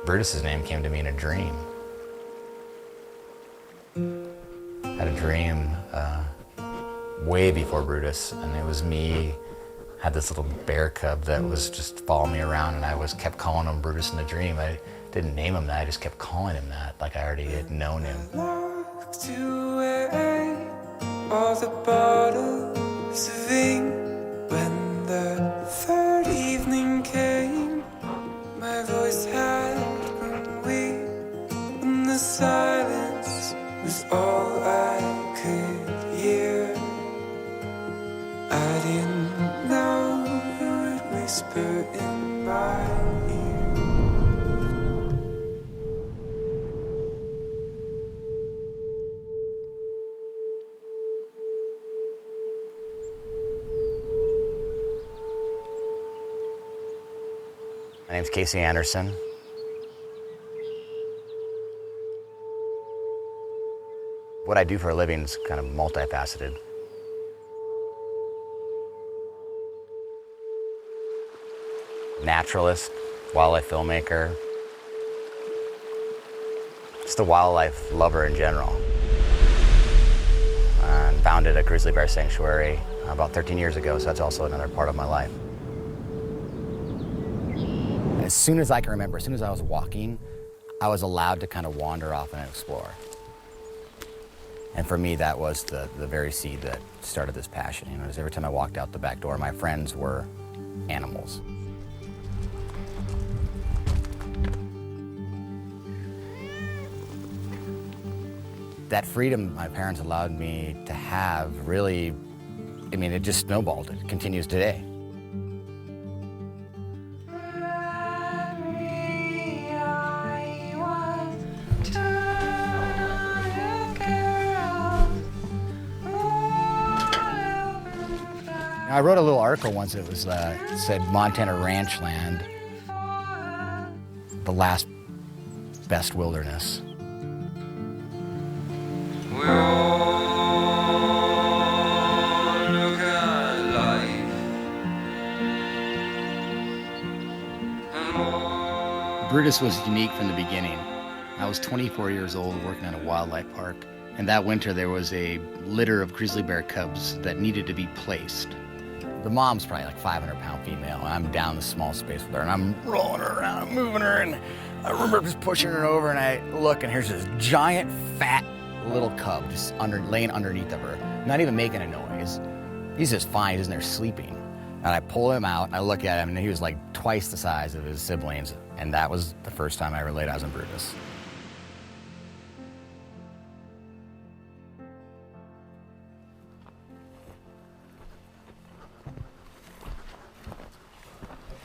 Brutus's name came to me in a dream. I had a dream way before Brutus, and it was me, had this little bear cub that was just following me around, and I kept calling him Brutus in the dream. I didn't name him that, I just kept calling him that, like I already had known him. Locked away all the bottles of ink. When the third evening came, my voice had grown weak, and the silence was all I could hear. I didn't know who would whisper in my ear. My name's Casey Anderson. What I do for a living is kind of multifaceted. Naturalist, wildlife filmmaker, just a wildlife lover in general. And founded a grizzly bear sanctuary about 13 years ago, so that's also another part of my life. As soon as I can remember, as soon as I was walking, I was allowed to kind of wander off and explore. And for me, that was the very seed that started this passion. You know, every time I walked out the back door, my friends were animals. That freedom my parents allowed me to have really, I mean, it just snowballed. It continues today. I wrote a little article once. It was it said Montana ranch land, the last best wilderness. We all look at life. Brutus was unique from the beginning. I was 24 years old working at a wildlife park, and that winter there was a litter of grizzly bear cubs that needed to be placed. The mom's probably like 500-pound female, and I'm down this small space with her, and I'm rolling her around, I'm moving her, and I remember just pushing her over, and I look, and here's this giant, fat little cub just laying underneath of her, not even making a noise. He's just fine, he's in there sleeping. And I pull him out, and I look at him, and he was like twice the size of his siblings, and that was the first time I ever laid eyes on Brutus.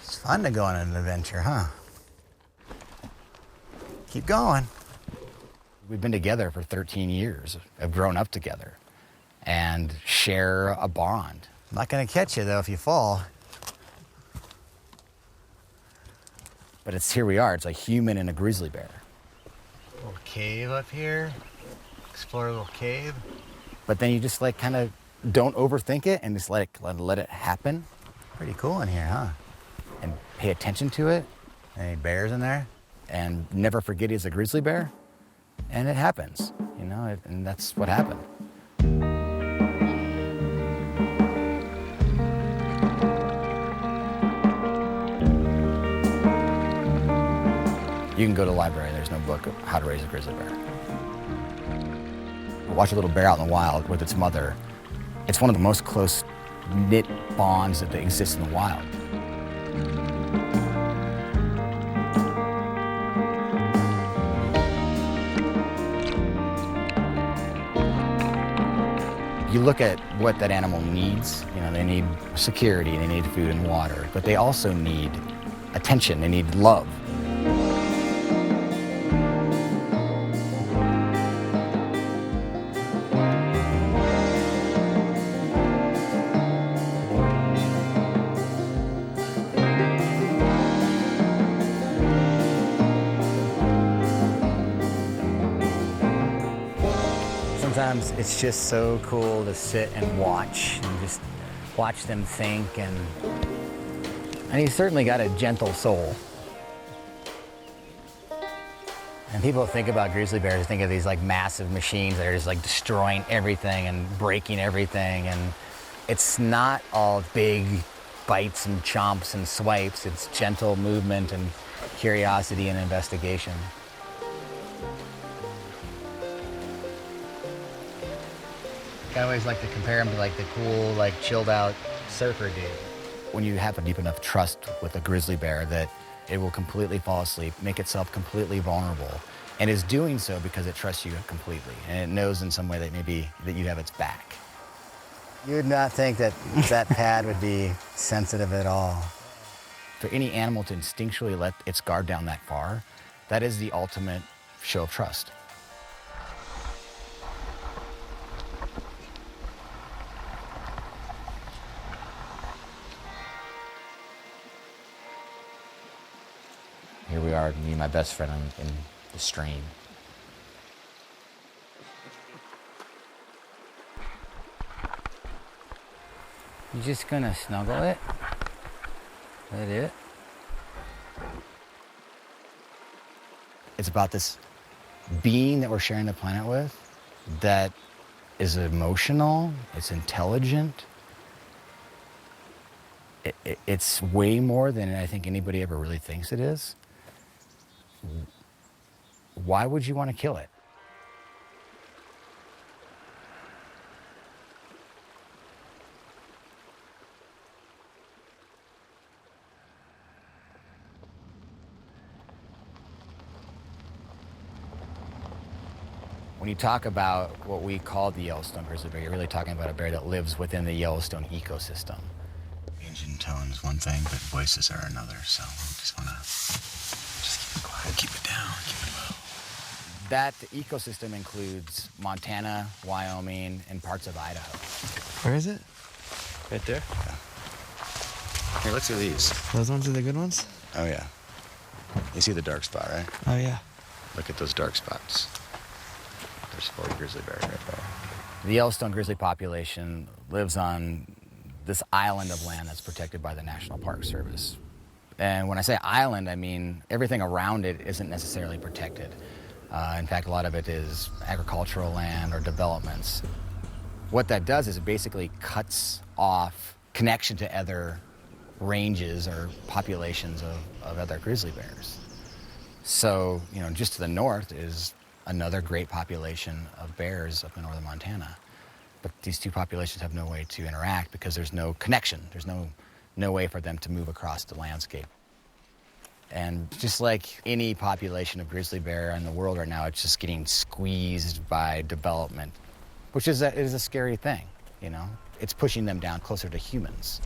It's fun to go on an adventure, huh? Keep going. We've been together for 13 years, have grown up together, and share a bond. I'm not gonna catch you though if you fall. But here we are, it's a human and a grizzly bear. Little cave up here, explore a little cave. But then you just like kind of don't overthink it and just let it happen. Pretty cool in here, huh? And pay attention to it. Any bears in there? And never forget he's a grizzly bear. And it happens, you know, and that's what happened. You can go to the library, there's no book of how to raise a grizzly bear. Watch a little bear out in the wild with its mother. It's one of the most close-knit bonds that exists in the wild. You look at what that animal needs, you know, they need security, they need food and water, but they also need attention, they need love. Sometimes it's just so cool to sit and watch and just watch them think, and he's certainly got a gentle soul. And people think about grizzly bears, think of these like massive machines that are just like destroying everything and breaking everything. And it's not all big bites and chomps and swipes. It's gentle movement and curiosity and investigation. I always like to compare him to like the cool, like chilled out surfer dude. When you have a deep enough trust with a grizzly bear that it will completely fall asleep, make itself completely vulnerable, and is doing so because it trusts you completely, and it knows in some way that maybe that you have its back. You would not think that that pad would be sensitive at all. For any animal to instinctually let its guard down that far, that is the ultimate show of trust. Here we are, me and my best friend in the stream. You just gonna snuggle it? Is that it? It's about this being that we're sharing the planet with that is emotional, it's intelligent. It's way more than I think anybody ever really thinks it is. Why would you want to kill it? When you talk about what we call the Yellowstone grizzly bear, you're really talking about a bear that lives within the Yellowstone ecosystem. Engine tone is one thing, but voices are another, so we just want to just keep it quiet, keep it down, keep it low. That ecosystem includes Montana, Wyoming, and parts of Idaho. Where is it? Right there? Yeah. Here, let's do these. Those ones are the good ones? Oh, yeah. You see the dark spot, right? Oh, yeah. Look at those dark spots. There's 40 grizzly bears right there. The Yellowstone grizzly population lives on this island of land that's protected by the National Park Service. And when I say island, I mean everything around it isn't necessarily protected. In fact, a lot of it is agricultural land or developments. What that does is it basically cuts off connection to other ranges or populations of other grizzly bears. So, you know, just to the north is another great population of bears up in northern Montana. But these two populations have no way to interact because there's no connection. There's no way for them to move across the landscape. And just like any population of grizzly bear in the world right now, it's just getting squeezed by development, which is a scary thing, you know? It's pushing them down closer to humans.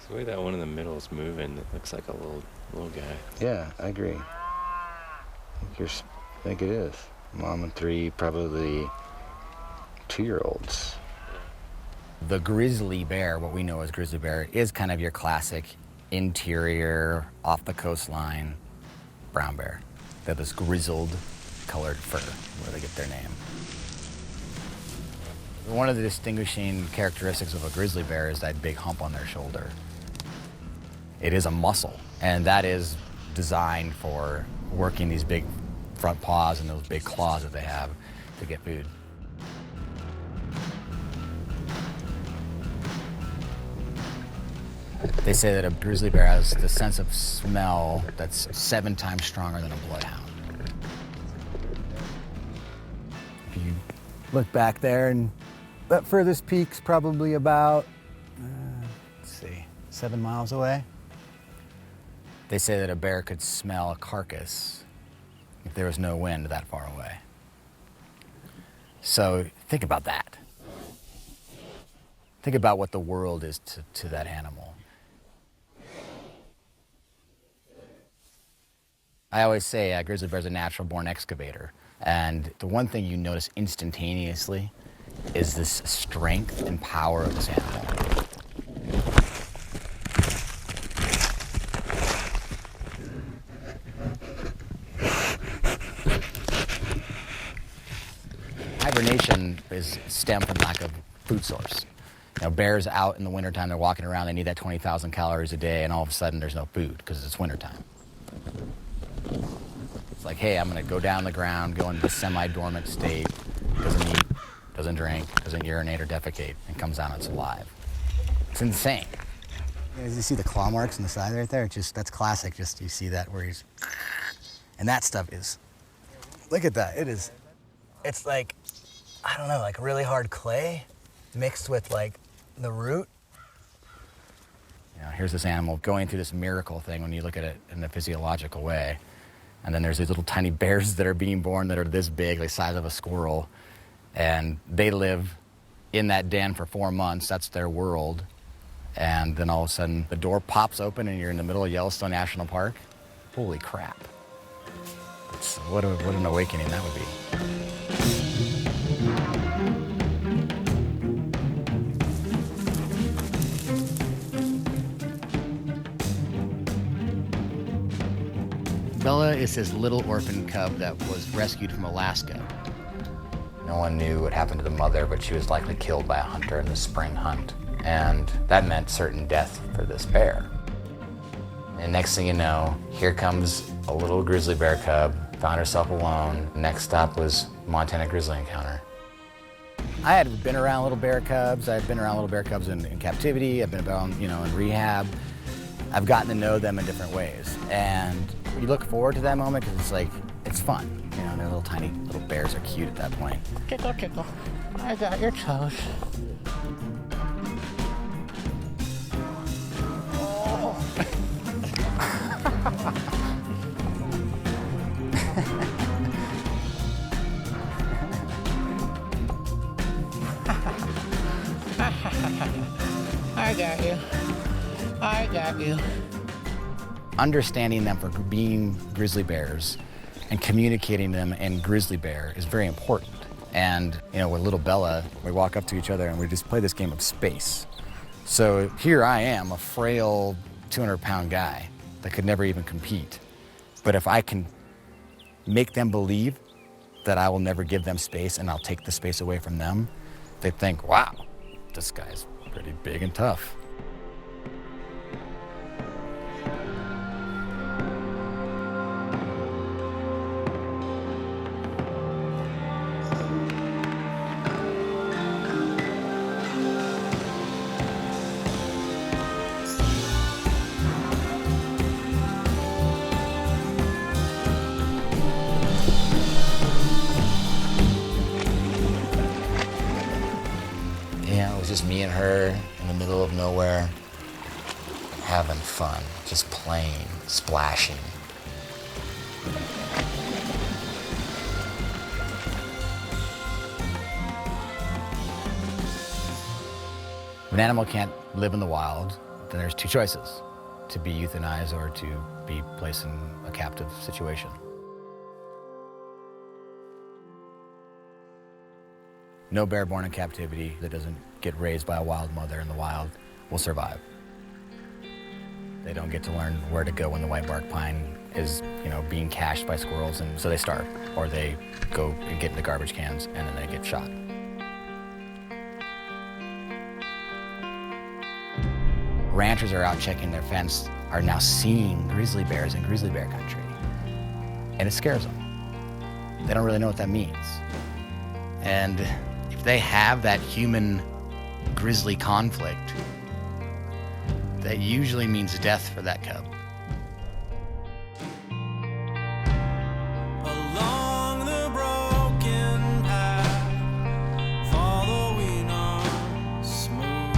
The way that one in the middle is moving, it looks like a little guy. Yeah, I agree. I think it is. Mom and 3 probably 2-year-olds. The grizzly bear, what we know as grizzly bear, is kind of your classic interior, off the coastline brown bear. They have this grizzled colored fur, where they get their name. One of the distinguishing characteristics of a grizzly bear is that big hump on their shoulder. It is a muscle, and that is designed for working these big front paws and those big claws that they have to get food. They say that a grizzly bear has the sense of smell that's 7 times stronger than a bloodhound. If you look back there, and that furthest peak's probably about, 7 miles away. They say that a bear could smell a carcass if there was no wind that far away. So think about that. Think about what the world is to that animal. I always say a grizzly bear's a natural-born excavator. And the one thing you notice instantaneously is this strength and power of this animal. Hibernation is stemmed from lack of food source. You know, bears out in the wintertime, they're walking around, they need that 20,000 calories a day, and all of a sudden there's no food because it's wintertime. It's like, hey, I'm gonna go down the ground, go into the semi-dormant state, doesn't eat, doesn't drink, doesn't urinate or defecate, and comes out and it's alive. It's insane. As you see the claw marks on the side right there, that's classic. Just you see that where he's, and that stuff is, look at that. It's like, I don't know, like really hard clay mixed with like the root. You know, here's this animal going through this miracle thing when you look at it in the physiological way. And then there's these little tiny bears that are being born that are this big, like the size of a squirrel. And they live in that den for 4 months. That's their world. And then all of a sudden the door pops open and you're in the middle of Yellowstone National Park. Holy crap. What an awakening that would be. Bella is his little orphan cub that was rescued from Alaska. No one knew what happened to the mother, but she was likely killed by a hunter in the spring hunt. And that meant certain death for this bear. And next thing you know, here comes a little grizzly bear cub, found herself alone. Next stop was Montana Grizzly Encounter. I had been around little bear cubs. I had been around little bear cubs in captivity. I've been around, in rehab. I've gotten to know them in different ways. And you look forward to that moment because it's fun. They're little tiny little bears are cute at that point. Tickle, tickle. I got your toes. I got you. Understanding them for being grizzly bears and communicating them in grizzly bear is very important. And, with little Bella, we walk up to each other and we just play this game of space. So here I am, a frail 200-pound guy that could never even compete. But if I can make them believe that I will never give them space and I'll take the space away from them, they think, wow, this guy's pretty big and tough. It was just me and her in the middle of nowhere, having fun, just playing, splashing. If an animal can't live in the wild, then there's two choices: to be euthanized or to be placed in a captive situation. No bear born in captivity that doesn't get raised by a wild mother in the wild will survive. They don't get to learn where to go when the white bark pine is, being cached by squirrels, and so they starve, or they go and get in the garbage cans and then they get shot. Ranchers are out checking their fence, are now seeing grizzly bears in grizzly bear country, and it scares them. They don't really know what that means. And if they have that human grizzly conflict, that usually means death for that cub. Along the broken path, following on smooth.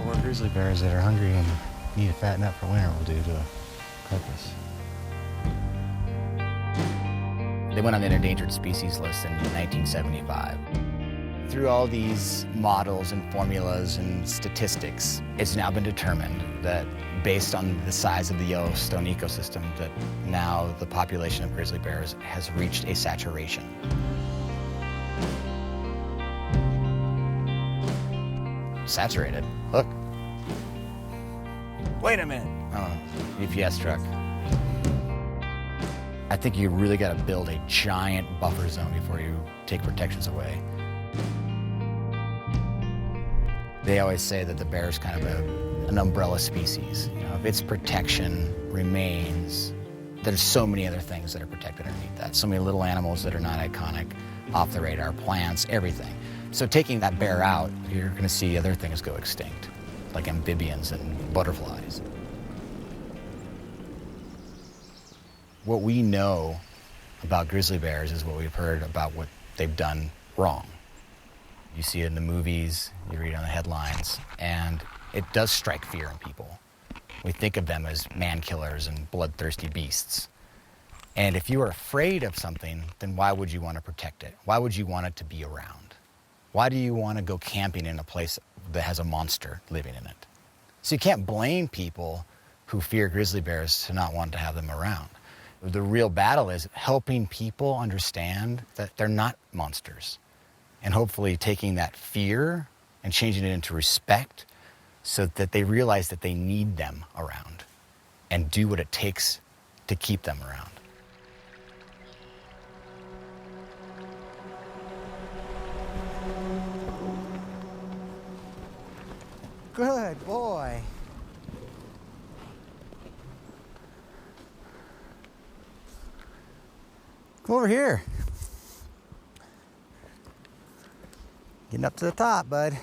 4 grizzly bears that are hungry and need to fatten up for winter will do to a carcass. They went on the Endangered Species list in 1975. Through all these models and formulas and statistics, it's now been determined that based on the size of the Yellowstone ecosystem, that now the population of grizzly bears has reached a saturation. Saturated? Look. Wait a minute. Oh, UPS truck. I think you really got to build a giant buffer zone before you take protections away. They always say that the bear is kind of an umbrella species. You know, if its protection remains, there's so many other things that are protected underneath that. So many little animals that are not iconic, off the radar, plants, everything. So taking that bear out, you're gonna see other things go extinct, like amphibians and butterflies. What we know about grizzly bears is what we've heard about what they've done wrong. You see it in the movies, you read it on the headlines, and it does strike fear in people. We think of them as man killers and bloodthirsty beasts. And if you are afraid of something, then why would you want to protect it? Why would you want it to be around? Why do you want to go camping in a place that has a monster living in it? So you can't blame people who fear grizzly bears to not want to have them around. The real battle is helping people understand that they're not monsters, and hopefully taking that fear and changing it into respect so that they realize that they need them around and do what it takes to keep them around. Good boy. Come over here. Getting up to the top, bud.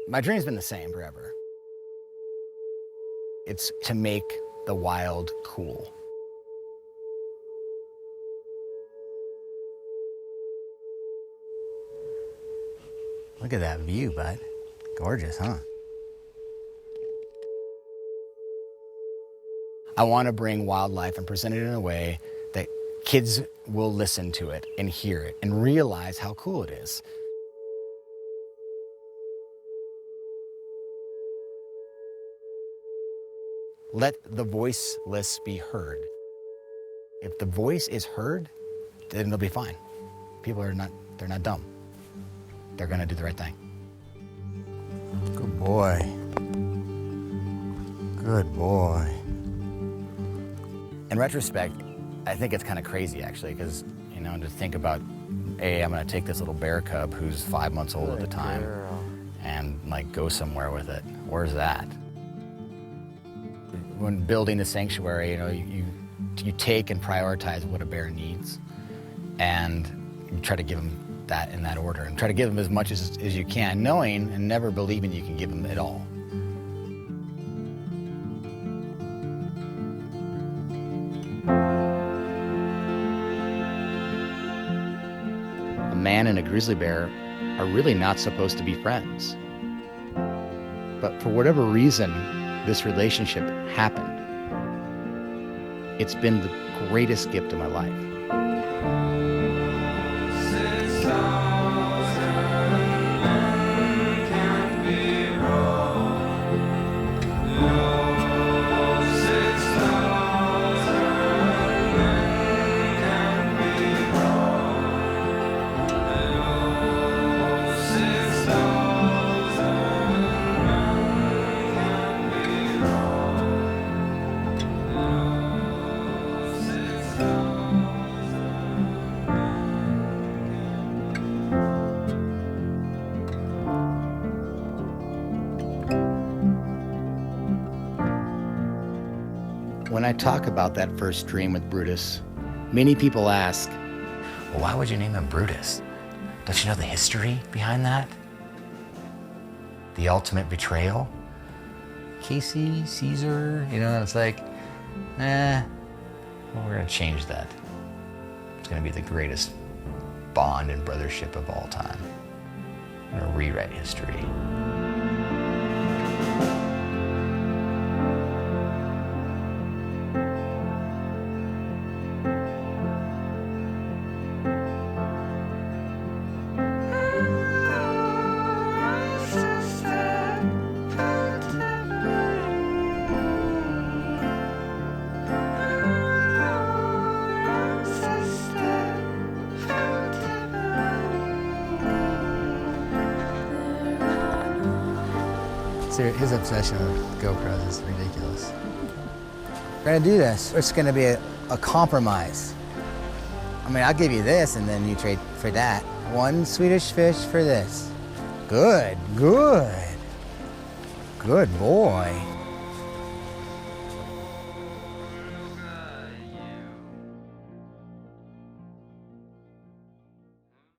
My dream's been the same forever. It's to make the wild cool. Look at that view, bud. Gorgeous, huh? I want to bring wildlife and present it in a way that kids will listen to it and hear it and realize how cool it is. Let the voiceless be heard. If the voice is heard, then it'll be fine. People are they're not dumb. They're gonna do the right thing. Good boy. Good boy. In retrospect, I think it's kind of crazy actually, because, you know, to think about, I'm gonna take this little bear cub who's 5 months old at the time and like go somewhere with it. Where's that? When building the sanctuary, you know, you take and prioritize what a bear needs, and you try to give him that in that order, and try to give him as much as you can, knowing and never believing you can give him it all. A man and a grizzly bear are really not supposed to be friends. But for whatever reason, this relationship happened. It's been the greatest gift of my life. When I talk about that first dream with Brutus, many people ask, well, why would you name him Brutus? Don't you know the history behind that? The ultimate betrayal? Casey, Caesar, you know, it's like, well, we're gonna change that. It's gonna be the greatest bond and brothership of all time. We're gonna rewrite history. So his obsession with GoPros is ridiculous. We're gonna do this. It's gonna be a compromise. I mean, I'll give you this and then you trade for that. 1 Swedish fish for this. Good, good. Good boy.